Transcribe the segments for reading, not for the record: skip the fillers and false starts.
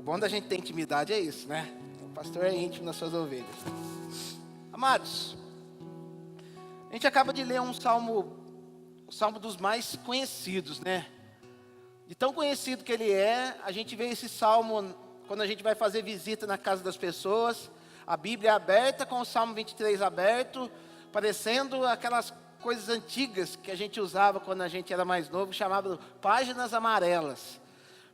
bom da gente ter intimidade é isso, né? O pastor é íntimo das suas ovelhas. Amados, a gente acaba de ler um salmo, o salmo dos mais conhecidos, né? De tão conhecido que ele é, a gente vê esse salmo quando a gente vai fazer visita na casa das pessoas. A Bíblia é aberta com o Salmo 23 aberto, parecendo aquelas coisas antigas que a gente usava quando a gente era mais novo, chamado páginas amarelas.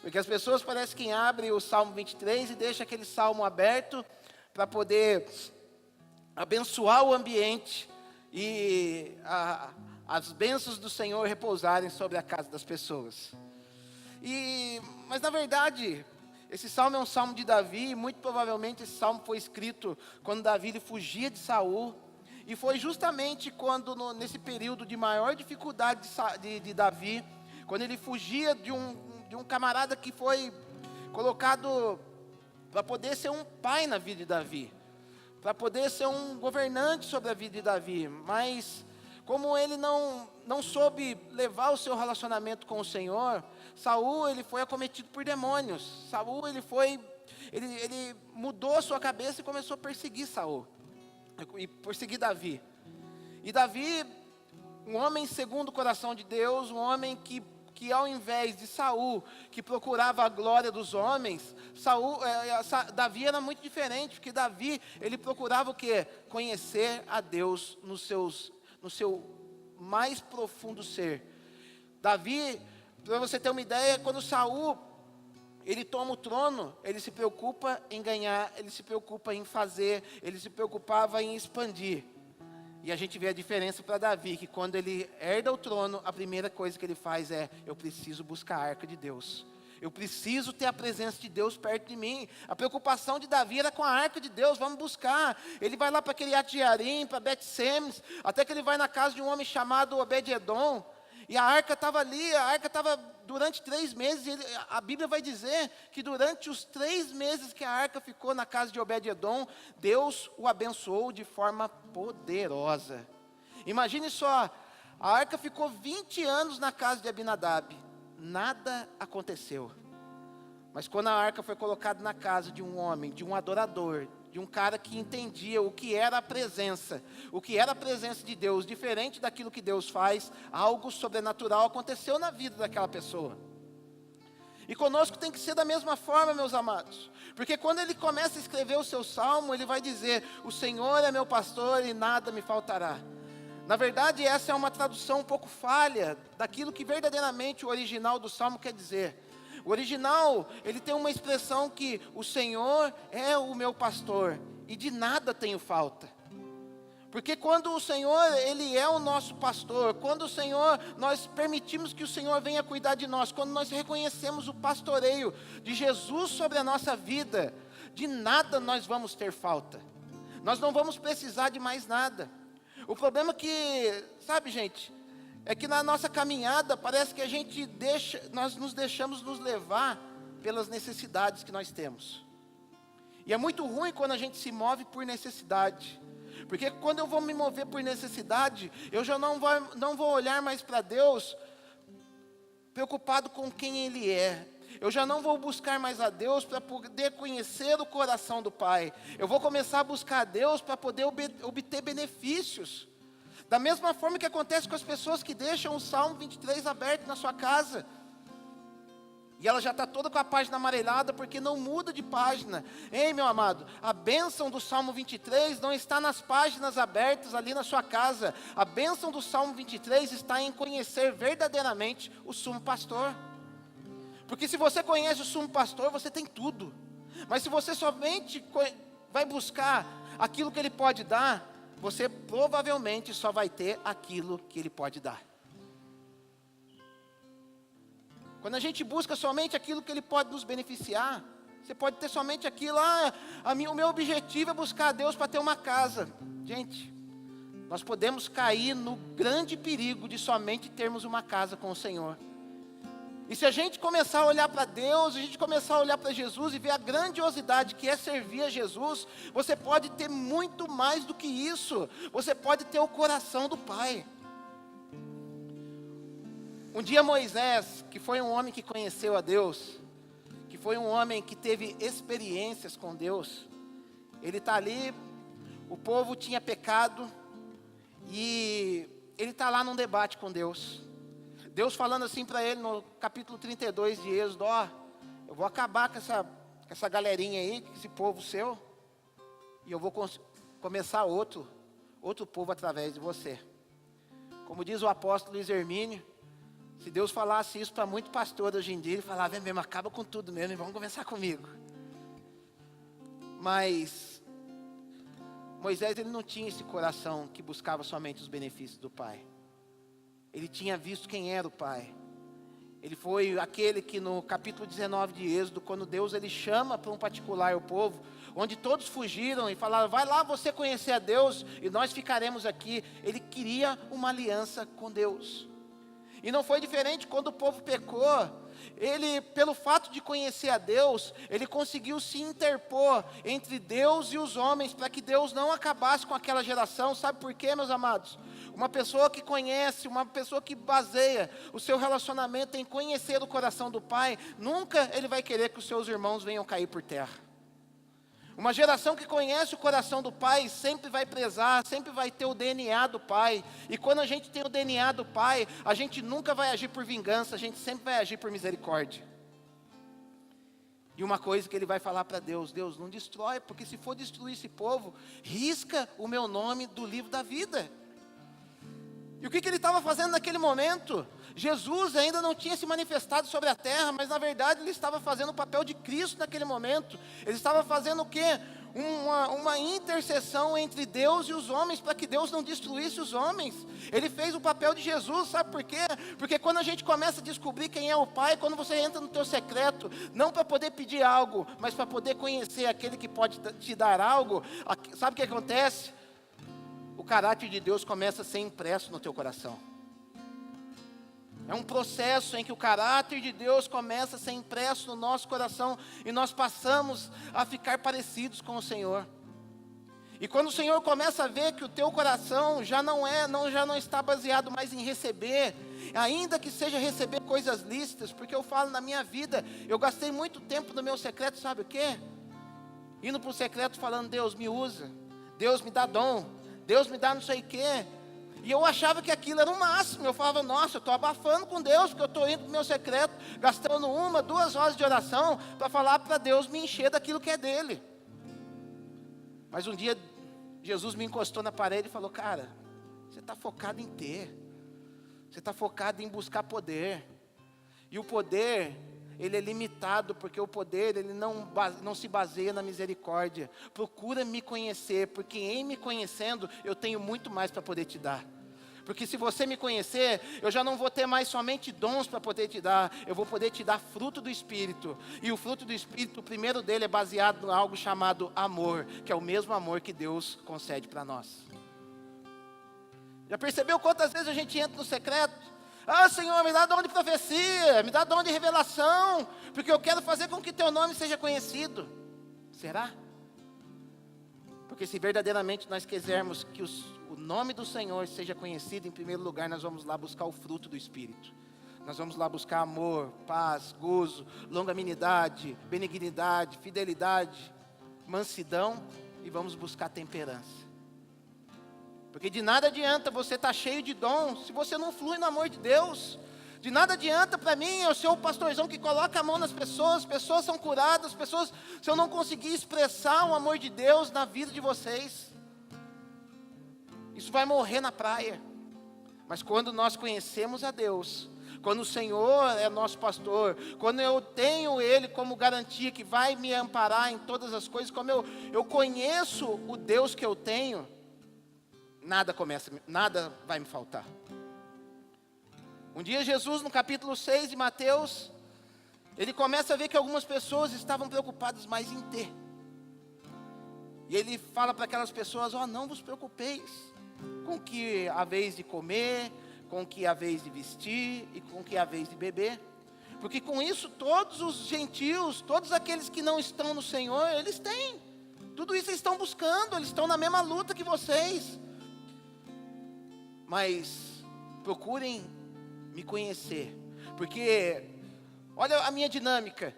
Porque as pessoas parecem que abrem o Salmo 23 e deixam aquele salmo aberto para poder abençoar o ambiente e as bênçãos do Senhor repousarem sobre a casa das pessoas. Mas na verdade, esse salmo é um salmo de Davi, e muito provavelmente esse salmo foi escrito quando Davi ele fugia de Saul. E foi justamente quando, nesse período de maior dificuldade de Davi, quando ele fugia de um camarada que foi colocado para poder ser um pai na vida de Davi, para poder ser um governante sobre a vida de Davi. Mas como ele não soube levar o seu relacionamento com o Senhor, Saul ele foi acometido por demônios. Saul ele mudou a sua cabeça e começou a perseguir Saul e perseguir Davi. E Davi, um homem segundo o coração de Deus, um homem que ao invés de Saul, que procurava a glória dos homens, Davi era muito diferente, porque Davi, ele procurava o quê? Conhecer a Deus no seu mais profundo ser. Davi, para você ter uma ideia, quando Saul, ele toma o trono, ele se preocupa em ganhar, ele se preocupa em fazer, ele se preocupava em expandir. E a gente vê a diferença para Davi, que quando ele herda o trono, a primeira coisa que ele faz é: eu preciso buscar a arca de Deus. Eu preciso ter a presença de Deus perto de mim. A preocupação de Davi era com a arca de Deus, vamos buscar. Ele vai lá para Kiriat Jearim, para Bet-Semes, até que ele vai na casa de um homem chamado Obed-Edom. E a arca estava ali, a arca estava durante 3 meses, a Bíblia vai dizer que durante os 3 meses que a arca ficou na casa de Obed-Edom, Deus o abençoou de forma poderosa. Imagine só, a arca ficou 20 anos na casa de Abinadab, nada aconteceu. Mas quando a arca foi colocada na casa de um homem, de um adorador, de um cara que entendia o que era a presença de Deus, diferente daquilo que Deus faz, algo sobrenatural aconteceu na vida daquela pessoa. E conosco tem que ser da mesma forma, meus amados, porque quando ele começa a escrever o seu salmo, ele vai dizer: o Senhor é meu pastor e nada me faltará. Na verdade, essa é uma tradução um pouco falha daquilo que verdadeiramente o original do salmo quer dizer. O original, ele tem uma expressão que: o Senhor é o meu pastor e de nada tenho falta. Porque quando o Senhor, Ele é o nosso pastor, quando o Senhor, nós permitimos que o Senhor venha cuidar de nós, quando nós reconhecemos o pastoreio de Jesus sobre a nossa vida, de nada nós vamos ter falta. Nós não vamos precisar de mais nada. O problema é que, sabe, gente, é que na nossa caminhada parece que nós nos deixamos nos levar pelas necessidades que nós temos. E é muito ruim quando a gente se move por necessidade. Porque quando eu vou me mover por necessidade, eu já não vou olhar mais para Deus preocupado com quem Ele é. Eu já não vou buscar mais a Deus para poder conhecer o coração do Pai. Eu vou começar a buscar a Deus para poder obter benefícios. Da mesma forma que acontece com as pessoas que deixam o Salmo 23 aberto na sua casa. E ela já está toda com a página amarelada porque não muda de página. Ei, meu amado, a bênção do Salmo 23 não está nas páginas abertas ali na sua casa. A bênção do Salmo 23 está em conhecer verdadeiramente o sumo pastor. Porque se você conhece o sumo pastor, você tem tudo. Mas se você somente vai buscar aquilo que ele pode dar, você provavelmente só vai ter aquilo que Ele pode dar. Quando a gente busca somente aquilo que Ele pode nos beneficiar, você pode ter somente aquilo: o meu objetivo é buscar a Deus para ter uma casa. Gente, nós podemos cair no grande perigo de somente termos uma casa com o Senhor. E se a gente começar a olhar para Deus, a gente começar a olhar para Jesus e ver a grandiosidade que é servir a Jesus, você pode ter muito mais do que isso. Você pode ter o coração do Pai. Um dia Moisés, que foi um homem que conheceu a Deus, que foi um homem que teve experiências com Deus. Ele está ali, o povo tinha pecado, e ele está lá num debate com Deus. Deus falando assim para ele no capítulo 32 de Êxodo: ó, eu vou acabar com essa galerinha aí, com esse povo seu, e eu vou começar outro povo através de você. Como diz o apóstolo Luiz Hermínio, se Deus falasse isso para muito pastor hoje em dia, ele falava: é mesmo, acaba com tudo mesmo, e vamos começar comigo. Mas Moisés, ele não tinha esse coração que buscava somente os benefícios do Pai. Ele tinha visto quem era o Pai. Ele foi aquele que no capítulo 19 de Êxodo, quando Deus ele chama para um particular o povo, onde todos fugiram e falaram: vai lá você conhecer a Deus e nós ficaremos aqui. Ele queria uma aliança com Deus. E não foi diferente quando o povo pecou. Ele, pelo fato de conhecer a Deus, ele conseguiu se interpor entre Deus e os homens, para que Deus não acabasse com aquela geração. Sabe por quê, meus amados? Uma pessoa que conhece, uma pessoa que baseia o seu relacionamento em conhecer o coração do Pai, nunca ele vai querer que os seus irmãos venham cair por terra. Uma geração que conhece o coração do Pai sempre vai prezar, sempre vai ter o DNA do Pai. E quando a gente tem o DNA do Pai, a gente nunca vai agir por vingança, a gente sempre vai agir por misericórdia. E uma coisa que ele vai falar para Deus: Deus, não destrói, porque se for destruir esse povo, risca o meu nome do livro da vida. E o que ele estava fazendo naquele momento? Jesus ainda não tinha se manifestado sobre a terra, mas na verdade ele estava fazendo o papel de Cristo naquele momento. Ele estava fazendo o quê? Uma intercessão entre Deus e os homens, para que Deus não destruísse os homens. Ele fez o papel de Jesus, sabe por quê? Porque quando a gente começa a descobrir quem é o Pai, quando você entra no teu secreto, não para poder pedir algo, mas para poder conhecer aquele que pode te dar algo, sabe o que acontece? O caráter de Deus começa a ser impresso no teu coração. É um processo em que o caráter de Deus começa a ser impresso no nosso coração, e nós passamos a ficar parecidos com o Senhor. E quando o Senhor começa a ver que o teu coração já não está baseado mais em receber, ainda que seja receber coisas lícitas, porque eu falo, na minha vida, eu gastei muito tempo no meu secreto, sabe o quê? Indo para o secreto falando: Deus me usa, Deus me dá dom, Deus me dá não sei o quê. E eu achava que aquilo era o máximo. Eu falava: nossa, eu estou abafando com Deus, porque eu estou indo para o meu secreto, gastando 1, 2 horas de oração, para falar para Deus me encher daquilo que é dele. Mas um dia, Jesus me encostou na parede e falou: cara, você está focado em ter. Você está focado em buscar poder. E o poder, ele é limitado, porque o poder, ele não se baseia na misericórdia. Procura me conhecer, porque em me conhecendo, eu tenho muito mais para poder te dar. Porque se você me conhecer, eu já não vou ter mais somente dons para poder te dar, eu vou poder te dar fruto do Espírito. E o fruto do Espírito, o primeiro dele é baseado em algo chamado amor, que é o mesmo amor que Deus concede para nós. Já percebeu quantas vezes a gente entra no secreto? Ah, Senhor, me dá dom de profecia, me dá dom de revelação, porque eu quero fazer com que teu nome seja conhecido. Será? Porque se verdadeiramente nós quisermos que o nome do Senhor seja conhecido, em primeiro lugar nós vamos lá buscar o fruto do Espírito. Nós vamos lá buscar amor, paz, gozo, longanimidade, benignidade, fidelidade, mansidão, e vamos buscar temperança. Porque de nada adianta você estar cheio de dons se você não flui no amor de Deus. De nada adianta para mim eu ser o pastorzão que coloca a mão nas pessoas, pessoas são curadas, se eu não conseguir expressar o amor de Deus na vida de vocês, isso vai morrer na praia. Mas quando nós conhecemos a Deus, quando o Senhor é nosso pastor, quando eu tenho Ele como garantia que vai me amparar em todas as coisas, como eu conheço o Deus que eu tenho, nada vai me faltar. Um dia Jesus, no capítulo 6 de Mateus, ele começa a ver que algumas pessoas estavam preocupadas mais em ter. E ele fala para aquelas pessoas: não vos preocupeis com o que há vez de comer, com o que há vez de vestir e com o que há vez de beber. Porque com isso todos os gentios, todos aqueles que não estão no Senhor, eles têm. Tudo isso eles estão buscando, eles estão na mesma luta que vocês. Mas procurem me conhecer, porque olha a minha dinâmica.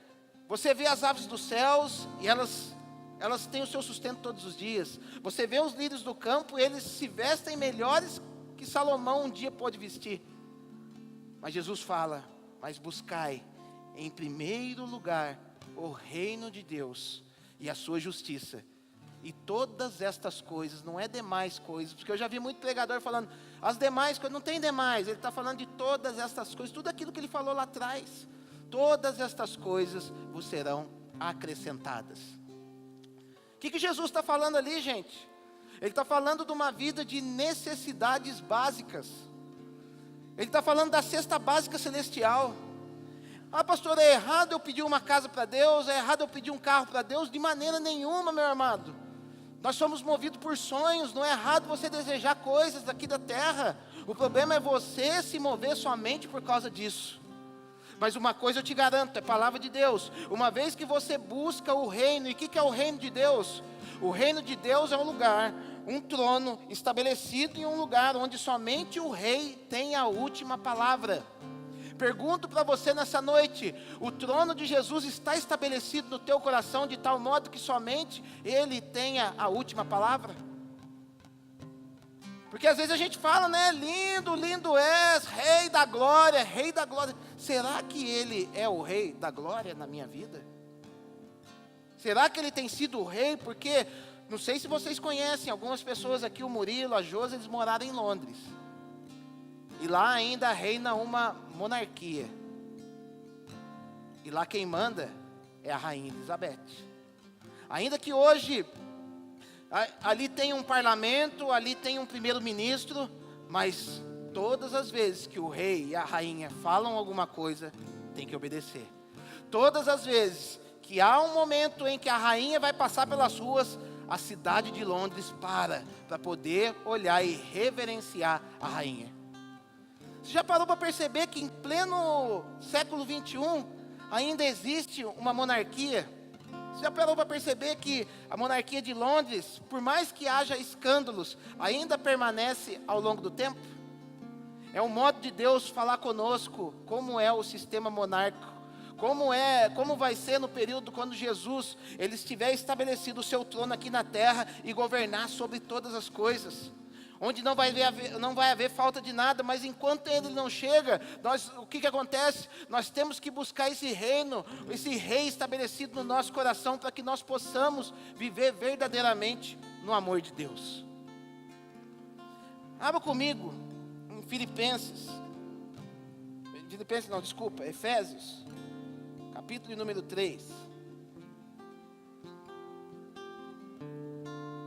Você vê as aves dos céus e elas têm o seu sustento todos os dias. Você vê os lírios do campo e eles se vestem melhores que Salomão um dia pôde vestir. Mas Jesus fala, mas buscai em primeiro lugar o reino de Deus e a sua justiça. E todas estas coisas, não é demais coisas, porque eu já vi muito pregador falando, as demais coisas, não tem demais, ele está falando de todas estas coisas, tudo aquilo que ele falou lá atrás. Todas estas coisas vos serão acrescentadas. O que Jesus está falando ali, gente? Ele está falando de uma vida de necessidades básicas. Ele está falando da cesta básica celestial. Ah, pastor, é errado eu pedir uma casa para Deus? É errado eu pedir um carro para Deus? De maneira nenhuma, meu amado. Nós somos movidos por sonhos. Não é errado você desejar coisas daqui da terra. O problema é você se mover somente por causa disso. Mas uma coisa eu te garanto, é palavra de Deus. Uma vez que você busca o reino, e o que é o reino de Deus? O reino de Deus é um lugar, um trono estabelecido em um lugar onde somente o rei tem a última palavra. Pergunto para você nessa noite, o trono de Jesus está estabelecido no teu coração de tal modo que somente Ele tenha a última palavra? Porque às vezes a gente fala, né, lindo, lindo és, rei da glória, rei da glória. Será que Ele é o rei da glória na minha vida? Será que Ele tem sido o rei? Porque, não sei se vocês conhecem, algumas pessoas aqui, o Murilo, a Josi, eles moraram em Londres. E lá ainda reina uma monarquia. E lá quem manda é a rainha Elizabeth. Ainda que hoje, ali tem um parlamento, ali tem um primeiro-ministro, mas todas as vezes que o rei e a rainha falam alguma coisa, tem que obedecer. Todas as vezes que há um momento em que a rainha vai passar pelas ruas, a cidade de Londres para poder olhar e reverenciar a rainha. Você já parou para perceber que em pleno século 21 ainda existe uma monarquia? Você já parou para perceber que a monarquia de Londres, por mais que haja escândalos, ainda permanece ao longo do tempo? É um modo de Deus falar conosco como é o sistema monárquico, como vai ser no período quando Jesus ele estiver estabelecido o seu trono aqui na terra e governar sobre todas as coisas. Onde não vai haver falta de nada, mas enquanto Ele não chega, o que acontece? Nós temos que buscar esse reino, esse rei estabelecido no nosso coração, para que nós possamos viver verdadeiramente no amor de Deus. Abra comigo em Efésios, capítulo número 3,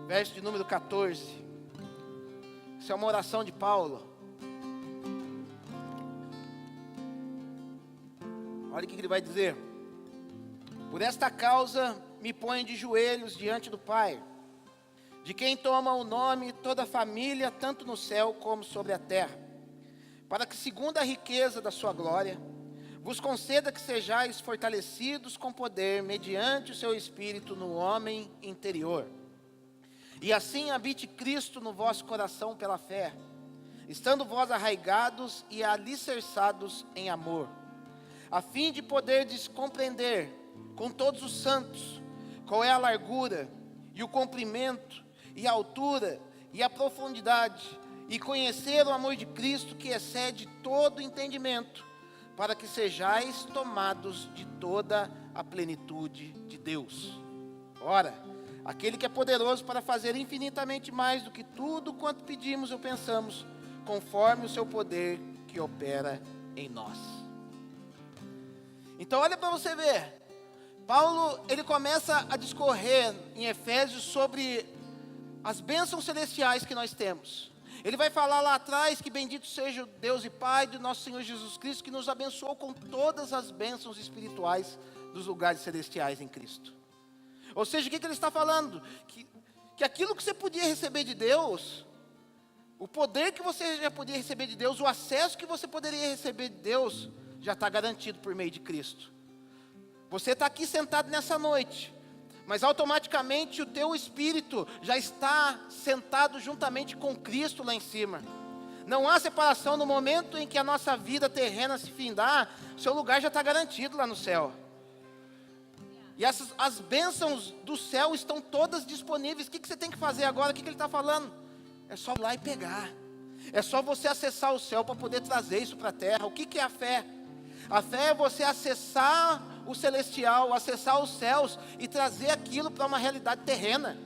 verso de número 14. Isso é uma oração de Paulo. Olha o que ele vai dizer. Por esta causa me ponho de joelhos diante do Pai, de quem toma o nome toda a família, tanto no céu como sobre a terra, para que segundo a riqueza da sua glória, vos conceda que sejais fortalecidos com poder, mediante o seu Espírito no homem interior. E assim habite Cristo no vosso coração pela fé, estando vós arraigados e alicerçados em amor, a fim de poderdes compreender com todos os santos qual é a largura e o comprimento e a altura e a profundidade, e conhecer o amor de Cristo que excede todo entendimento, para que sejais tomados de toda a plenitude de Deus. Ora, aquele que é poderoso para fazer infinitamente mais do que tudo quanto pedimos ou pensamos, conforme o seu poder que opera em nós. Então olha para você ver, Paulo ele começa a discorrer em Efésios sobre as bênçãos celestiais que nós temos. Ele vai falar lá atrás que bendito seja o Deus e Pai do nosso Senhor Jesus Cristo, que nos abençoou com todas as bênçãos espirituais dos lugares celestiais em Cristo. Ou seja, o que ele está falando? Que aquilo que você podia receber de Deus, o poder que você já podia receber de Deus, o acesso que você poderia receber de Deus, já está garantido por meio de Cristo. Você está aqui sentado nessa noite, mas automaticamente o teu espírito já está sentado juntamente com Cristo lá em cima. Não há separação. No momento em que a nossa vida terrena se findar, seu lugar já está garantido lá no céu. E as bênçãos do céu estão todas disponíveis. O que você tem que fazer agora? O que ele está falando? É só ir lá e pegar. É só você acessar o céu para poder trazer isso para a terra. O que é a fé? A fé é você acessar o celestial, acessar os céus e trazer aquilo para uma realidade terrena.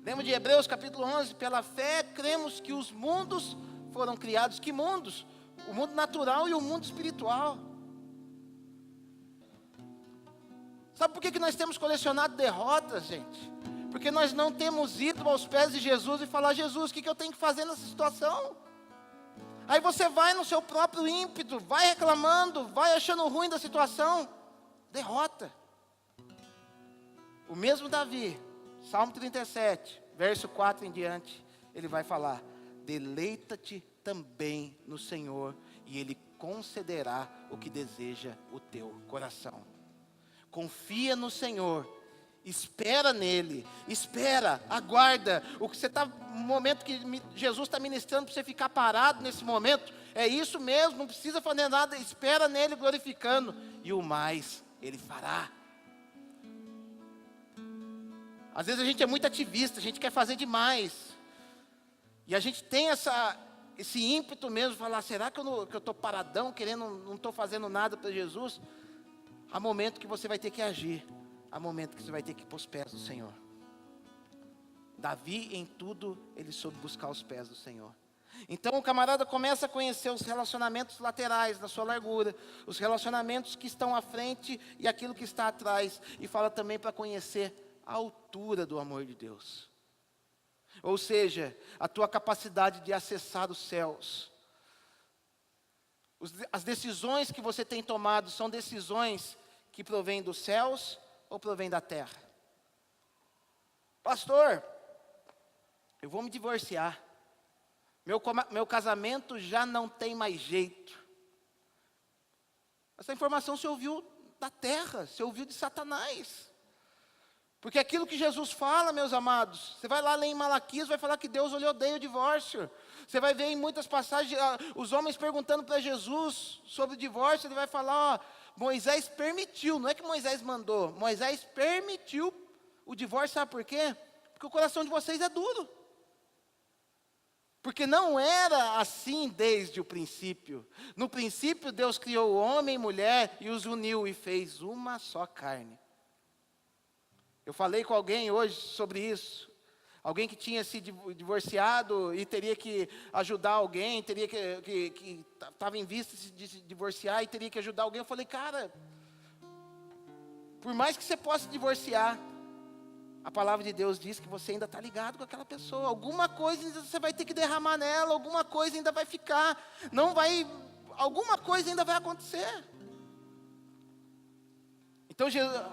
Lembra de Hebreus capítulo 11? Pela fé cremos que os mundos foram criados. Que mundos? O mundo natural e o mundo espiritual. Sabe por que nós temos colecionado derrotas, gente? Porque nós não temos ido aos pés de Jesus e falar: Jesus, o que eu tenho que fazer nessa situação? Aí você vai no seu próprio ímpeto, vai reclamando, vai achando ruim da situação. Derrota. O mesmo Davi, Salmo 37, verso 4 em diante, ele vai falar: deleita-te também no Senhor, e Ele concederá o que deseja o teu coração. Confia no Senhor, espera nele, espera, aguarda. O que você está, no momento que Jesus está ministrando para você ficar parado nesse momento, é isso mesmo, não precisa fazer nada, espera nele glorificando, e o mais Ele fará. Às vezes a gente é muito ativista, a gente quer fazer demais, e a gente tem esse ímpeto mesmo, de falar: será que eu estou paradão, não estou fazendo nada para Jesus? Há momento que você vai ter que agir, há momento que você vai ter que ir para os pés do Senhor. Davi, em tudo, ele soube buscar os pés do Senhor. Então o camarada começa a conhecer os relacionamentos laterais da sua largura, os relacionamentos que estão à frente e aquilo que está atrás, e fala também para conhecer a altura do amor de Deus. Ou seja, a tua capacidade de acessar os céus. As decisões que você tem tomado são decisões que provêm dos céus ou provêm da terra? Pastor, eu vou me divorciar. Meu casamento já não tem mais jeito. Essa informação você ouviu da terra, você ouviu de Satanás. Porque aquilo que Jesus fala, meus amados, você vai lá ler em Malaquias, vai falar que Deus odeia o divórcio. Você vai ver em muitas passagens, os homens perguntando para Jesus sobre o divórcio, ele vai falar: Moisés permitiu, não é que Moisés mandou, Moisés permitiu o divórcio, sabe por quê? Porque o coração de vocês é duro. Porque não era assim desde o princípio. No princípio Deus criou o homem e mulher e os uniu e fez uma só carne. Eu falei com alguém hoje sobre isso. Alguém que tinha se divorciado e teria que ajudar alguém, teria que estava em vista de se divorciar e teria que ajudar alguém. Eu falei: cara, por mais que você possa divorciar, a palavra de Deus diz que você ainda está ligado com aquela pessoa. Alguma coisa ainda você vai ter que derramar nela, alguma coisa ainda vai ficar, alguma coisa ainda vai acontecer. Então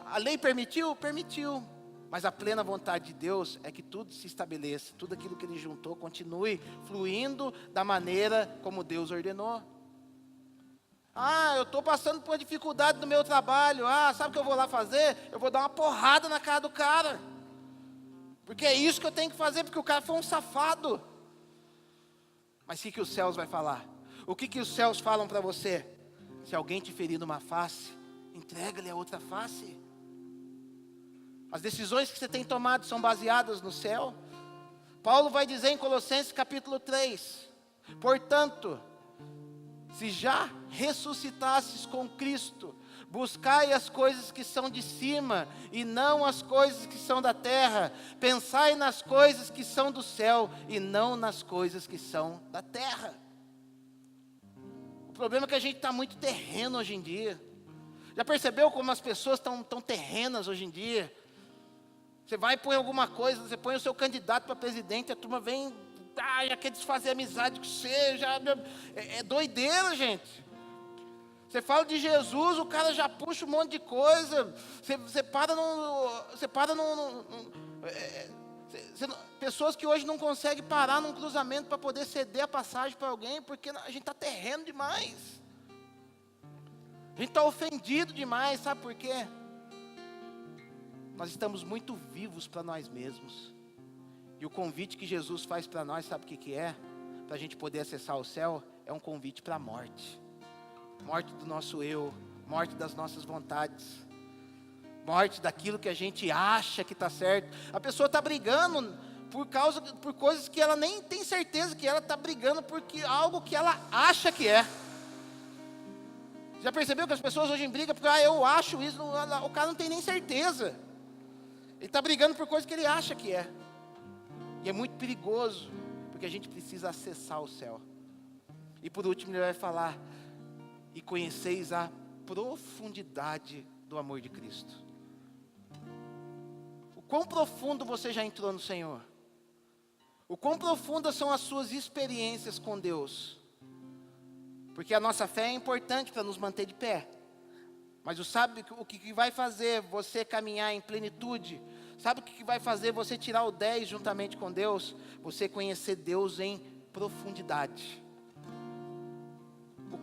a lei permitiu? Permitiu. Mas a plena vontade de Deus é que tudo se estabeleça, tudo aquilo que Ele juntou continue fluindo da maneira como Deus ordenou. Eu estou passando por uma dificuldade no meu trabalho. Sabe o que eu vou lá fazer? Eu vou dar uma porrada na cara do cara. Porque é isso que eu tenho que fazer, porque o cara foi um safado. Mas o que os céus vai falar? O que os céus falam para você? Se alguém te ferir numa face, entrega-lhe a outra face. As decisões que você tem tomado são baseadas no céu. Paulo vai dizer em Colossenses capítulo 3: portanto, se já ressuscitastes com Cristo, buscai as coisas que são de cima, e não as coisas que são da terra. Pensai nas coisas que são do céu, e não nas coisas que são da terra. O problema é que a gente está muito terreno hoje em dia. Já percebeu como as pessoas estão terrenas hoje em dia? Você vai e põe alguma coisa, você põe o seu candidato para presidente, a turma vem, já quer desfazer a amizade com você, é doideira, gente. Você fala de Jesus, o cara já puxa um monte de coisa. Pessoas que hoje não conseguem parar num cruzamento para poder ceder a passagem para alguém, porque a gente está terreno demais. A gente está ofendido demais, sabe por quê? Nós estamos muito vivos para nós mesmos. E o convite que Jesus faz para nós, sabe o que é? Para a gente poder acessar o céu, é um convite para a morte. Morte do nosso eu, morte das nossas vontades. morte daquilo que a gente acha que está certo. A pessoa está brigando por coisas que ela nem tem certeza que ela está brigando, porque algo que ela acha que é. Já percebeu que as pessoas hoje brigam porque eu acho isso, o cara não tem nem certeza. Ele está brigando por coisas que ele acha que é. E é muito perigoso, porque a gente precisa acessar o céu. E por último ele vai falar: e conheceis a profundidade do amor de Cristo. O quão profundo você já entrou no Senhor? O quão profundas são as suas experiências com Deus? Porque a nossa fé é importante para nos manter de pé. Mas sabe o que vai fazer você caminhar em plenitude? Sabe o que vai fazer você tirar o 10 juntamente com Deus? Você conhecer Deus em profundidade.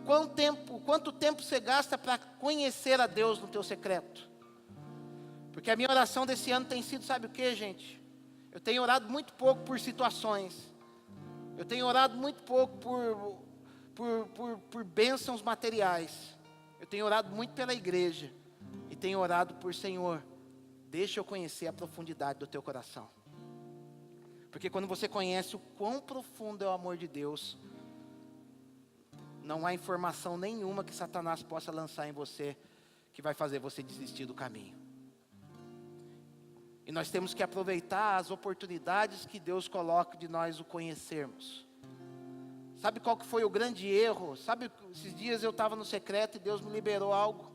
Quanto tempo você gasta para conhecer a Deus no teu secreto? Porque a minha oração desse ano tem sido, sabe o que, gente? Eu tenho orado muito pouco por situações. Eu tenho orado muito pouco por bênçãos materiais. Eu tenho orado muito pela igreja. E tenho orado por: Senhor, deixa eu conhecer a profundidade do teu coração. Porque quando você conhece o quão profundo é o amor de Deus, não há informação nenhuma que Satanás possa lançar em você que vai fazer você desistir do caminho. E nós temos que aproveitar as oportunidades que Deus coloca de nós o conhecermos. Sabe qual que foi o grande erro? Sabe, esses dias eu estava no secreto e Deus me liberou algo.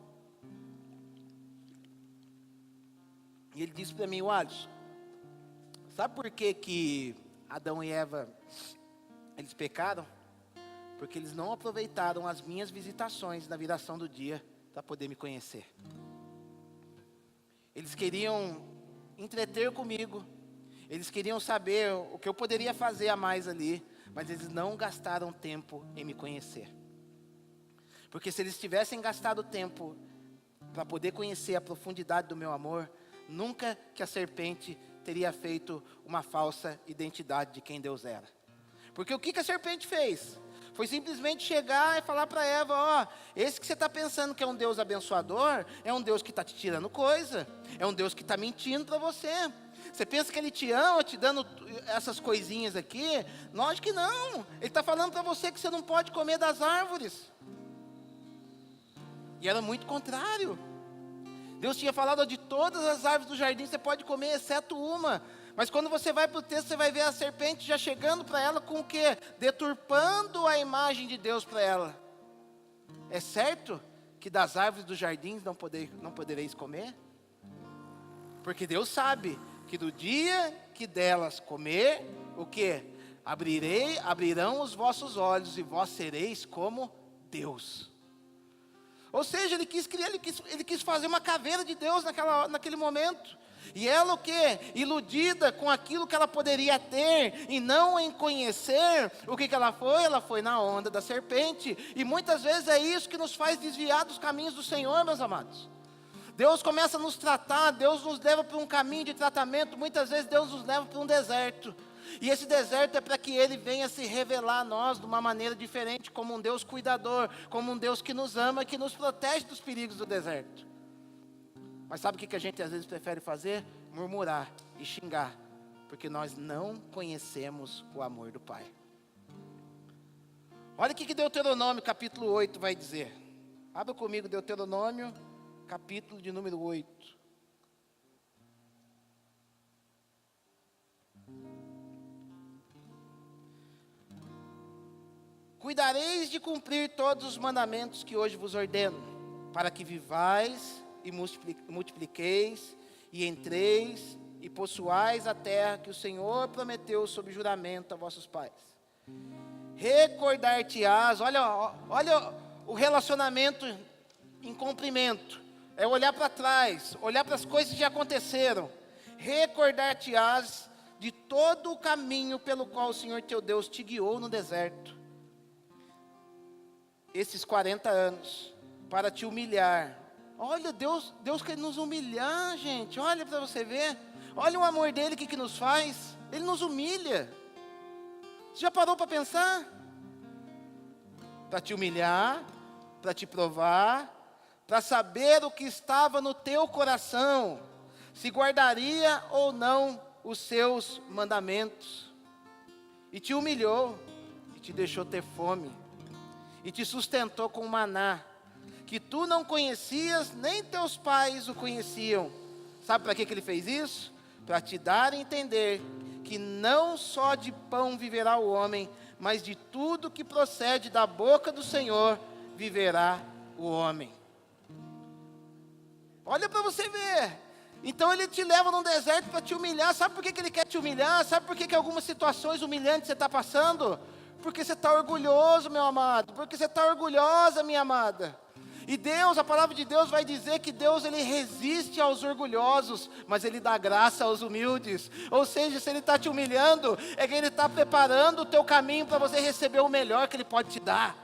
E Ele disse para mim: Alisson, sabe por que Adão e Eva, eles pecaram? Porque eles não aproveitaram as minhas visitações na viração do dia para poder me conhecer. Eles queriam entreter comigo, eles queriam saber o que eu poderia fazer a mais ali, mas eles não gastaram tempo em me conhecer. Porque se eles tivessem gastado tempo para poder conhecer a profundidade do meu amor, nunca que a serpente teria feito uma falsa identidade de quem Deus era. Porque o que a serpente fez? Foi simplesmente chegar e falar para Eva: esse que você está pensando que é um Deus abençoador, é um Deus que está te tirando coisa, é um Deus que está mentindo para você. Você pensa que Ele te ama, te dando essas coisinhas aqui? Lógico que não. Ele está falando para você que você não pode comer das árvores. E era muito contrário. Deus tinha falado: de todas as árvores do jardim você pode comer, exceto uma. Mas quando você vai para o texto, você vai ver a serpente já chegando para ela com o quê? Deturpando a imagem de Deus para ela. É certo que das árvores dos jardins não podereis comer? Porque Deus sabe que do dia que delas comer, o quê? Abrirão os vossos olhos e vós sereis como Deus. Ou seja, ele quis fazer uma caveira de Deus naquele momento. E ela o quê? Iludida com aquilo que ela poderia ter e não em conhecer, o que ela foi? Ela foi na onda da serpente. E muitas vezes é isso que nos faz desviar dos caminhos do Senhor, meus amados. Deus começa a nos tratar, Deus nos leva para um caminho de tratamento. Muitas vezes Deus nos leva para um deserto. E esse deserto é para que Ele venha se revelar a nós de uma maneira diferente, como um Deus cuidador, como um Deus que nos ama e que nos protege dos perigos do deserto. Mas sabe o que a gente às vezes prefere fazer? Murmurar e xingar, porque nós não conhecemos o amor do Pai. Olha o que Deuteronômio capítulo 8 vai dizer. Abra comigo Deuteronômio capítulo de número 8. Cuidareis de cumprir todos os mandamentos que hoje vos ordeno, para que vivais e multipliqueis, e entreis e possuais a terra que o Senhor prometeu sob juramento a vossos pais. Recordar-te-ás, olha o relacionamento em cumprimento, é olhar para trás, olhar para as coisas que já aconteceram. Recordar-te-ás de todo o caminho pelo qual o Senhor teu Deus te guiou no deserto, esses 40 anos, para te humilhar. Olha, Deus quer nos humilhar, gente. Olha para você ver. Olha o amor dele, o que nos faz. Ele nos humilha. Você já parou para pensar? Para te humilhar, para te provar, para saber o que estava no teu coração, se guardaria ou não os seus mandamentos. E te humilhou, e te deixou ter fome, e te sustentou com maná, que tu não conhecias, nem teus pais o conheciam. Sabe para que ele fez isso? Para te dar a entender que não só de pão viverá o homem, mas de tudo que procede da boca do Senhor viverá o homem. Olha para você ver. Então ele te leva num deserto para te humilhar. Sabe por que ele quer te humilhar? Sabe por que algumas situações humilhantes você está passando? Porque você está orgulhoso, meu amado. Porque você está orgulhosa, minha amada. E Deus, a palavra de Deus vai dizer que Deus, ele resiste aos orgulhosos, mas ele dá graça aos humildes. Ou seja, se ele está te humilhando, é que ele está preparando o teu caminho para você receber o melhor que ele pode te dar.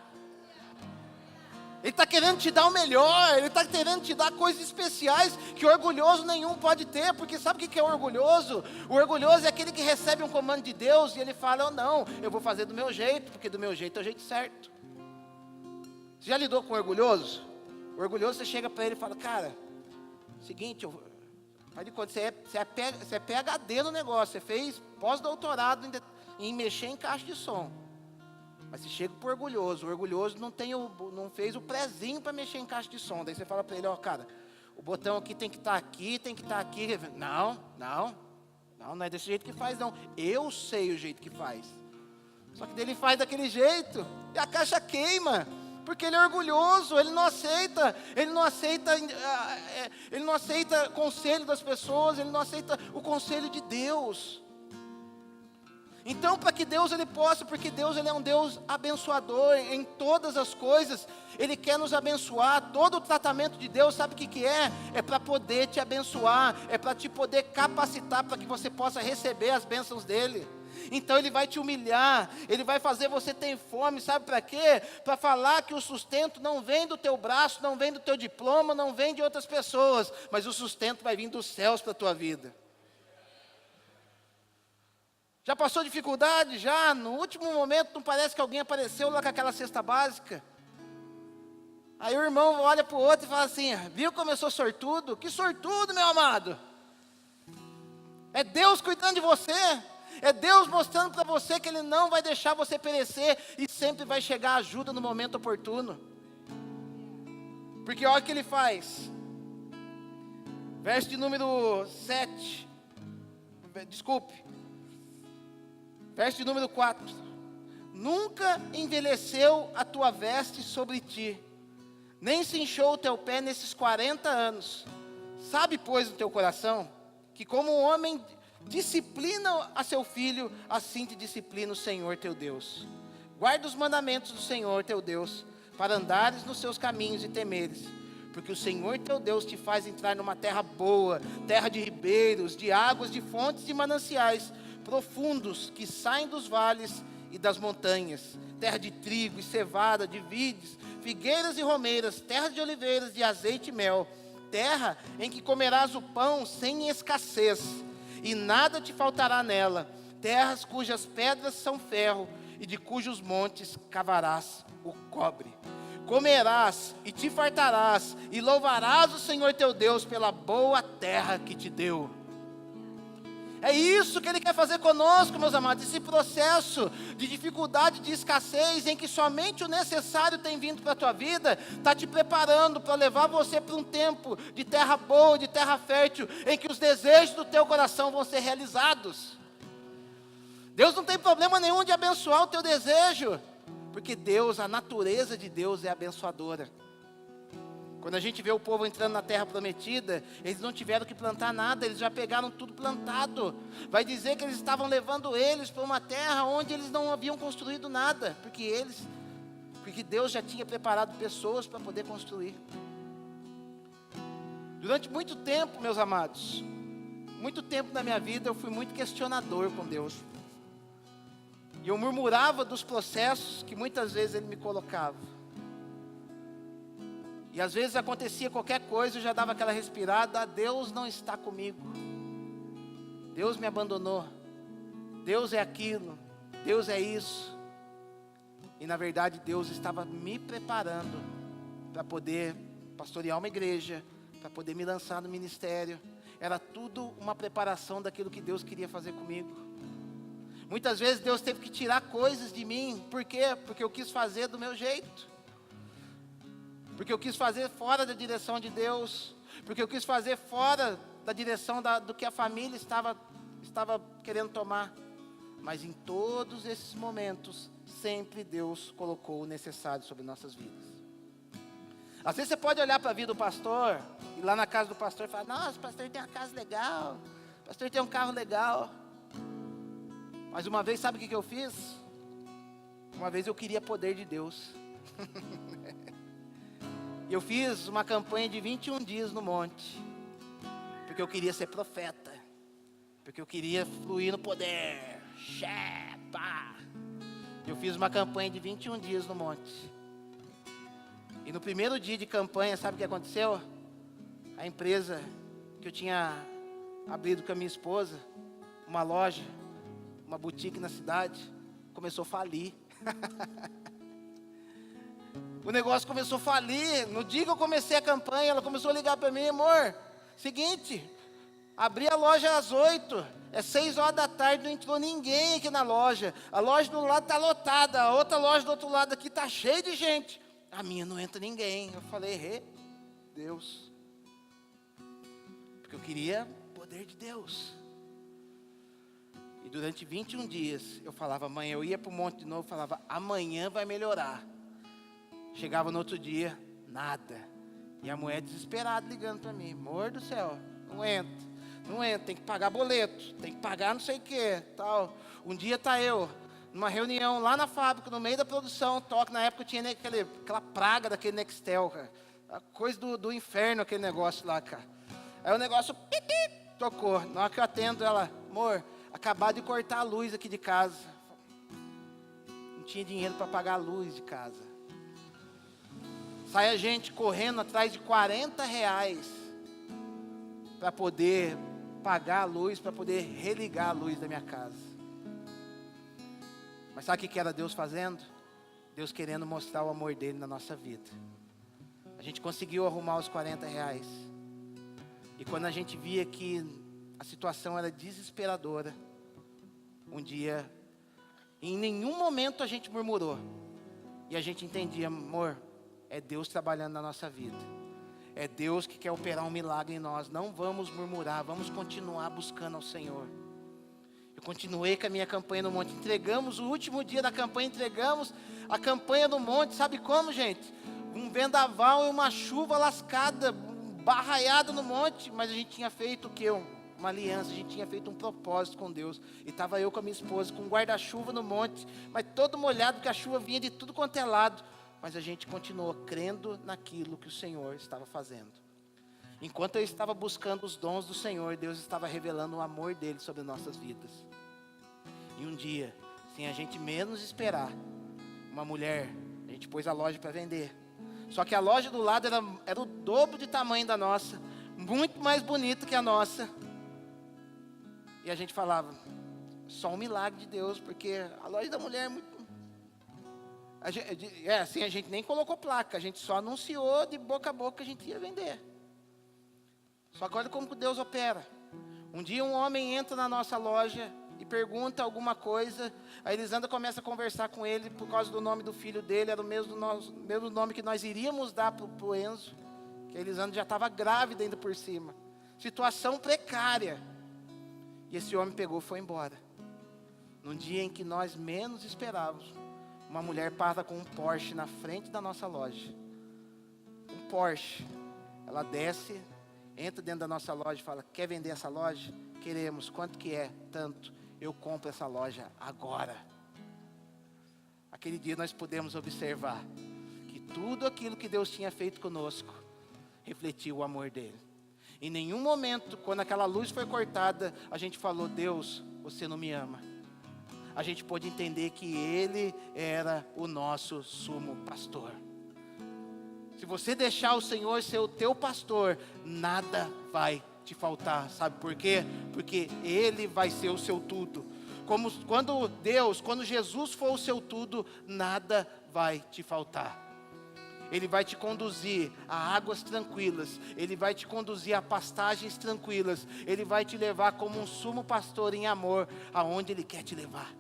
Ele está querendo te dar o melhor, ele está querendo te dar coisas especiais que orgulhoso nenhum pode ter. Porque sabe o que é orgulhoso? O orgulhoso é aquele que recebe um comando de Deus e ele fala, não, eu vou fazer do meu jeito, porque do meu jeito é o jeito certo. Você já lidou com orgulhoso? O orgulhoso, você chega para ele e fala, cara, seguinte, faz de conta, você é PhD no negócio, você fez pós-doutorado em mexer em caixa de som. Mas você chega para o orgulhoso não fez o prezinho para mexer em caixa de som. Daí você fala para ele, cara, o botão aqui tem que estar aqui, tem que estar aqui. Não é desse jeito que faz não. Eu sei o jeito que faz. Só que ele faz daquele jeito e a caixa queima. Porque ele é orgulhoso, ele não aceita conselho das pessoas, ele não aceita o conselho de Deus. Então, para que Deus ele possa, porque Deus ele é um Deus abençoador em todas as coisas, ele quer nos abençoar. Todo o tratamento de Deus, sabe o que é? É para poder te abençoar, é para te poder capacitar para que você possa receber as bênçãos dele. Então ele vai te humilhar, ele vai fazer você ter fome, sabe para quê? Para falar que o sustento não vem do teu braço, não vem do teu diploma, não vem de outras pessoas, mas o sustento vai vir dos céus para a tua vida. Já passou dificuldade? Já, no último momento não parece que alguém apareceu lá com aquela cesta básica? Aí o irmão olha para o outro e fala assim, viu como eu sou sortudo? Que sortudo, meu amado! É Deus cuidando de você. É Deus mostrando para você que Ele não vai deixar você perecer e sempre vai chegar a ajuda no momento oportuno. Porque olha o que Ele faz. Verso de número 7. Verso de número 4. Nunca envelheceu a tua veste sobre ti, nem se inchou o teu pé nesses 40 anos. Sabe, pois, no teu coração, que como um homem disciplina a seu filho, assim te disciplina o Senhor teu Deus. Guarda os mandamentos do Senhor teu Deus, para andares nos seus caminhos e temeres. Porque o Senhor teu Deus te faz entrar numa terra boa, terra de ribeiros, de águas, de fontes e mananciais profundos, que saem dos vales e das montanhas, terra de trigo e cevada, de vides, figueiras e romeiras, terra de oliveiras, de azeite e mel, terra em que comerás o pão sem escassez, e nada te faltará nela, terras cujas pedras são ferro, e de cujos montes cavarás o cobre. Comerás e te fartarás, e louvarás o Senhor teu Deus pela boa terra que te deu. É isso que Ele quer fazer conosco, meus amados. Esse processo de dificuldade, de escassez, em que somente o necessário tem vindo para a tua vida, está te preparando para levar você para um tempo de terra boa, de terra fértil, em que os desejos do teu coração vão ser realizados. Deus não tem problema nenhum de abençoar o teu desejo, porque Deus, a natureza de Deus é abençoadora. Quando a gente vê o povo entrando na terra prometida, eles não tiveram que plantar nada, eles já pegaram tudo plantado. Vai dizer que eles estavam levando eles para uma terra onde eles não haviam construído nada, porque Deus já tinha preparado pessoas para poder construir. Durante muito tempo, meus amados, muito tempo na minha vida eu fui muito questionador com Deus. E eu murmurava dos processos que muitas vezes Ele me colocava. E às vezes acontecia qualquer coisa, eu já dava aquela respirada, Deus não está comigo. Deus me abandonou. Deus é aquilo. Deus é isso. E na verdade Deus estava me preparando para poder pastorear uma igreja, para poder me lançar no ministério. Era tudo uma preparação daquilo que Deus queria fazer comigo. Muitas vezes Deus teve que tirar coisas de mim. Por quê? Porque eu quis fazer do meu jeito. Porque eu quis fazer fora da direção de Deus. Porque eu quis fazer fora da direção do que a família estava querendo tomar. Mas em todos esses momentos, sempre Deus colocou o necessário sobre nossas vidas. Às vezes você pode olhar para a vida do pastor, ir lá na casa do pastor e falar: nossa, o pastor tem uma casa legal, o pastor tem um carro legal. Mas uma vez, sabe o que eu fiz? Uma vez eu queria poder de Deus. Eu fiz uma campanha de 21 dias no monte, porque eu queria ser profeta, porque eu queria fluir no poder. Eu fiz uma campanha de 21 dias no monte. E no primeiro dia de campanha, sabe o que aconteceu? A empresa que eu tinha abrido com a minha esposa, uma loja, uma boutique na cidade, começou a falir. O negócio começou a falir. No dia que eu comecei a campanha, ela começou a ligar para mim: amor, seguinte, abri a loja às 8, é 6 horas da tarde, não entrou ninguém aqui na loja. A loja do lado está lotada, a outra loja do outro lado aqui está cheia de gente. A minha não entra ninguém. Eu falei: Deus. Porque eu queria o poder de Deus. E durante 21 dias, eu falava: amanhã, eu ia para o monte de novo, falava: amanhã vai melhorar. Chegava no outro dia, nada. E a mulher desesperada ligando para mim: amor do céu, não entra, tem que pagar boleto, tem que pagar não sei o que, tal. Um dia tá eu numa reunião lá na fábrica, no meio da produção, na época tinha aquela praga daquele Nextel, cara. A coisa do inferno, aquele negócio lá, cara. Aí o negócio tocou. Na hora que eu atendo, ela: amor, acabaram de cortar a luz aqui de casa. Não tinha dinheiro para pagar a luz de casa. Sai a gente correndo atrás de R$40 para poder pagar a luz, para poder religar a luz da minha casa. Mas sabe o que era Deus fazendo? Deus querendo mostrar o amor dele na nossa vida. A gente conseguiu arrumar os R$40. E quando a gente via que a situação era desesperadora, um dia, em nenhum momento a gente murmurou. E a gente entendia: amor, é Deus trabalhando na nossa vida. É Deus que quer operar um milagre em nós. Não vamos murmurar, vamos continuar buscando ao Senhor. Eu continuei com a minha campanha no monte. Entregamos o último dia da campanha, entregamos a campanha no monte. Sabe como, gente? Um vendaval e uma chuva lascada, barraiada no monte. Mas a gente tinha feito o quê? Uma aliança, a gente tinha feito um propósito com Deus. E estava eu com a minha esposa, com um guarda-chuva no monte, mas todo molhado, porque a chuva vinha de tudo quanto é lado. Mas a gente continuou crendo naquilo que o Senhor estava fazendo. Enquanto eu estava buscando os dons do Senhor, Deus estava revelando o amor dele sobre nossas vidas. E um dia, sem a gente menos esperar, uma mulher, a gente pôs a loja para vender. Só que a loja do lado era o dobro de tamanho da nossa, muito mais bonita que a nossa. E a gente falava: só um milagre de Deus, porque a loja da mulher é muito... a gente nem colocou placa, a gente só anunciou de boca a boca que a gente ia vender. Só que olha como que Deus opera. Um dia um homem entra na nossa loja e pergunta alguma coisa. A Elisandra começa a conversar com ele por causa do nome do filho dele. Era o mesmo nome que nós iríamos dar para o Enzo. Que a Elisandra já estava grávida ainda por cima. Situação precária. E esse homem pegou e foi embora. Num dia em que nós menos esperávamos, uma mulher passa com um Porsche na frente da nossa loja. Um Porsche. Ela desce, entra dentro da nossa loja e fala: quer vender essa loja? Queremos. Quanto que é? Tanto. Eu compro essa loja agora. Aquele dia nós pudemos observar que tudo aquilo que Deus tinha feito conosco refletiu o amor dele. Em nenhum momento, quando aquela luz foi cortada, a gente falou: Deus, você não me ama. A gente pôde entender que Ele era o nosso sumo pastor. Se você deixar o Senhor ser o teu pastor, nada vai te faltar. Sabe por quê? Porque Ele vai ser o seu tudo. Quando Jesus for o seu tudo, nada vai te faltar. Ele vai te conduzir a águas tranquilas, Ele vai te conduzir a pastagens tranquilas, Ele vai te levar como um sumo pastor em amor, aonde Ele quer te levar.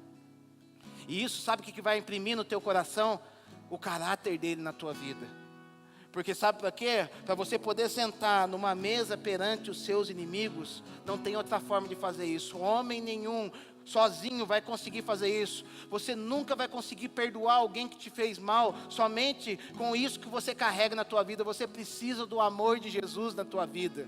E isso, sabe o que vai imprimir no teu coração? O caráter dele na tua vida. Porque sabe para quê? Para você poder sentar numa mesa perante os seus inimigos, não tem outra forma de fazer isso. Homem nenhum sozinho vai conseguir fazer isso. Você nunca vai conseguir perdoar alguém que te fez mal, somente com isso que você carrega na tua vida. Você precisa do amor de Jesus na tua vida,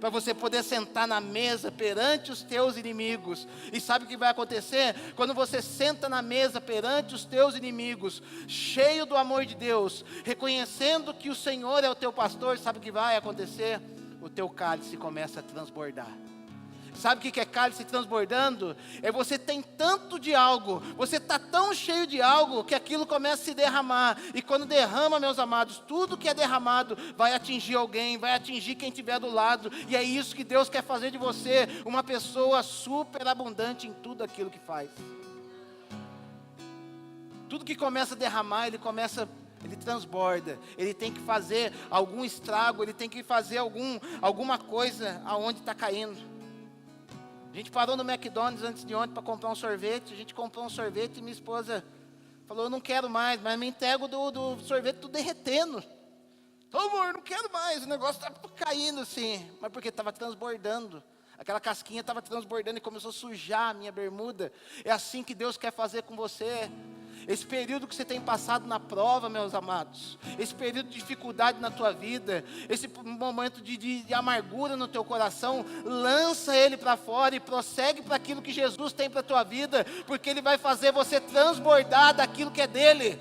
para você poder sentar na mesa perante os teus inimigos. E sabe o que vai acontecer? Quando você senta na mesa perante os teus inimigos, cheio do amor de Deus, reconhecendo que o Senhor é o teu pastor, sabe o que vai acontecer? O teu cálice começa a transbordar. Sabe o que é cálice transbordando? É você tem tanto de algo, você está tão cheio de algo, que aquilo começa a se derramar. E quando derrama, meus amados, tudo que é derramado vai atingir alguém, vai atingir quem estiver do lado. E é isso que Deus quer fazer de você, uma pessoa super abundante em tudo aquilo que faz. Tudo que começa a derramar, ele transborda. Ele tem que fazer algum estrago, ele tem que fazer alguma coisa aonde está caindo. A gente parou no McDonald's antes de ontem para comprar um sorvete. A gente comprou um sorvete e minha esposa falou: eu não quero mais, mas me entrego do sorvete tudo derretendo. Então, amor, não quero mais, o negócio está caindo assim. Mas porque estava transbordando. Aquela casquinha estava transbordando e começou a sujar a minha bermuda. É assim que Deus quer fazer com você. Esse período que você tem passado na prova, meus amados, esse período de dificuldade na tua vida, esse momento de amargura no teu coração, lança ele para fora e prossegue para aquilo que Jesus tem para a tua vida, porque Ele vai fazer você transbordar daquilo que é dEle.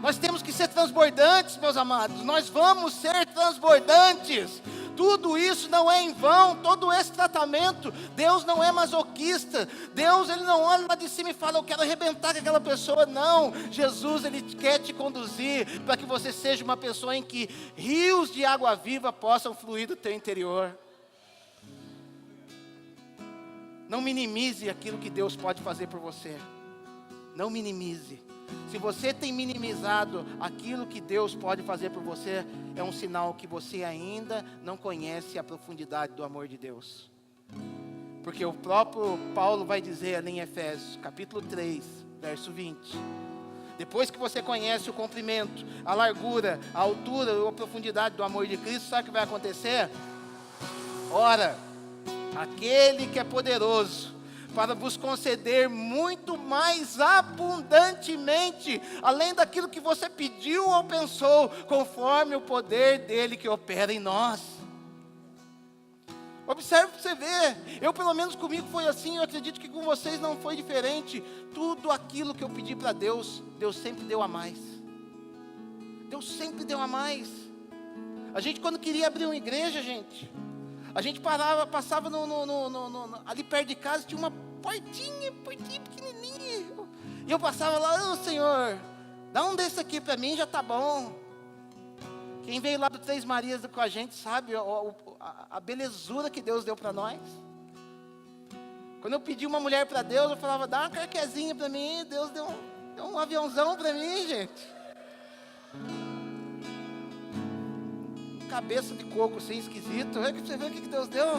Nós temos que ser transbordantes, meus amados, nós vamos ser transbordantes. Tudo isso não é em vão, todo esse tratamento. Deus não é masoquista. Deus, Ele não olha lá de cima e fala: eu quero arrebentar com aquela pessoa. Não, Jesus, Ele quer te conduzir para que você seja uma pessoa em que rios de água viva possam fluir do teu interior. Não minimize aquilo que Deus pode fazer por você. Não minimize. Se você tem minimizado aquilo que Deus pode fazer por você, é um sinal que você ainda não conhece a profundidade do amor de Deus. Porque o próprio Paulo vai dizer ali em Efésios, capítulo 3, verso 20. Depois que você conhece o comprimento, a largura, a altura e a profundidade do amor de Cristo, sabe o que vai acontecer? Ora, aquele que é poderoso para vos conceder muito mais abundantemente, além daquilo que você pediu ou pensou, conforme o poder dele que opera em nós. Observe para você ver. Eu, pelo menos comigo foi assim. Eu acredito que com vocês não foi diferente. Tudo aquilo que eu pedi para Deus, Deus sempre deu a mais. Deus sempre deu a mais. A gente, quando queria abrir uma igreja, gente, a gente passava ali perto de casa, tinha uma portinha pequenininha. E eu passava lá: ô Senhor, dá um desse aqui para mim, já tá bom. Quem veio lá do Três Marias com a gente sabe a belezura que Deus deu para nós. Quando eu pedi uma mulher para Deus, eu falava: dá uma carquezinha para mim. Deus deu um aviãozão para mim, gente. Cabeça de coco assim, esquisito. Você vê o que Deus deu?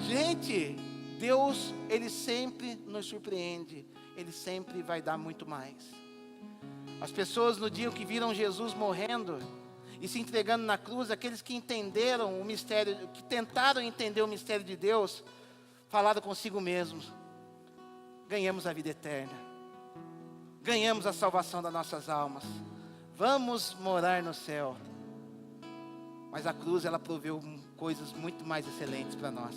Gente, Deus, Ele sempre nos surpreende. Ele sempre vai dar muito mais. As pessoas no dia que viram Jesus morrendo e se entregando na cruz, aqueles que entenderam o mistério, que tentaram entender o mistério de Deus, falaram consigo mesmos: ganhamos a vida eterna, ganhamos a salvação das nossas almas, vamos morar no céu. Mas a cruz, ela proveu coisas muito mais excelentes para nós.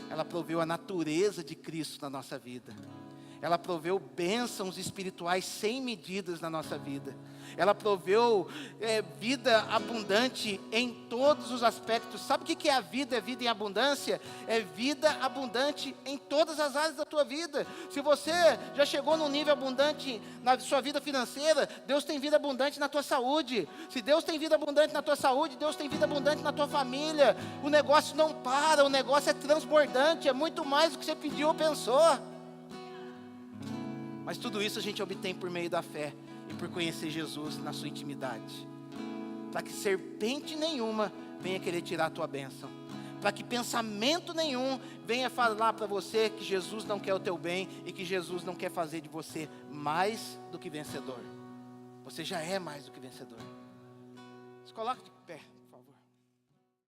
Ela proveu a natureza de Cristo na nossa vida. Ela proveu bênçãos espirituais sem medidas na nossa vida. Ela proveu vida abundante em todos os aspectos. Sabe o que é a vida? É vida em abundância? É vida abundante em todas as áreas da tua vida. Se você já chegou num nível abundante na sua vida financeira, Deus tem vida abundante na tua saúde. Se Deus tem vida abundante na tua saúde, Deus tem vida abundante na tua família. O negócio não para, o negócio é transbordante, é muito mais do que você pediu ou pensou. Mas tudo isso a gente obtém por meio da fé e por conhecer Jesus na sua intimidade. Para que serpente nenhuma venha querer tirar a tua bênção. Para que pensamento nenhum venha falar para você que Jesus não quer o teu bem e que Jesus não quer fazer de você mais do que vencedor. Você já é mais do que vencedor. Se coloca de pé.